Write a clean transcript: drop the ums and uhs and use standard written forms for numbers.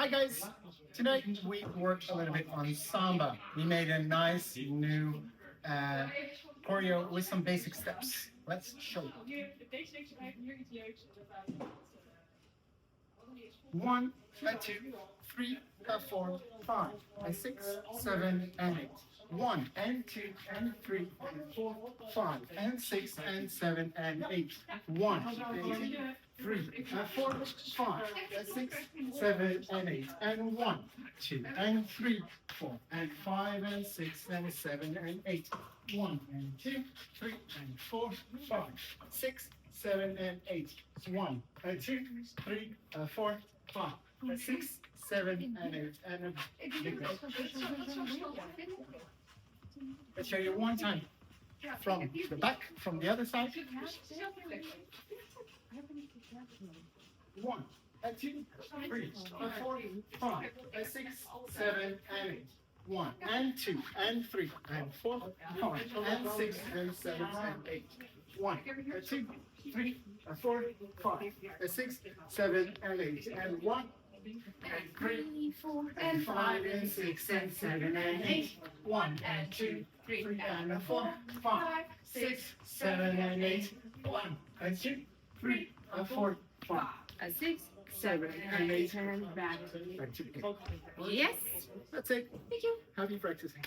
Hi guys, tonight we worked a little bit on Samba. We made a nice new uh, choreo with some basic steps. Let's show you. One, two, three, four, five, six, seven, and eight. One and two and three and four, five and six and seven and eight. One and two, three, four, five, six, seven, and eight. And one, two, and three, four, and five, and six, and seven, and eight. One and two, three, and four, five, six, seven, and eight. One and two, three, four, five, six, seven, and eight. And let's show you one time from the back, from the other side. One, two, three, four, five, six, seven, and eight. One and two and three and four, five and six and seven and eight. One, two, three, four, five, six, seven, and eight. And one, and three, four, and five, and six, and seven, and eight. One, and two, three, and four, five, six, seven, and eight. One, and two, three, four, five, Six, seven, and eight, and back. back to the Yes. That's it. Thank you. Happy practicing.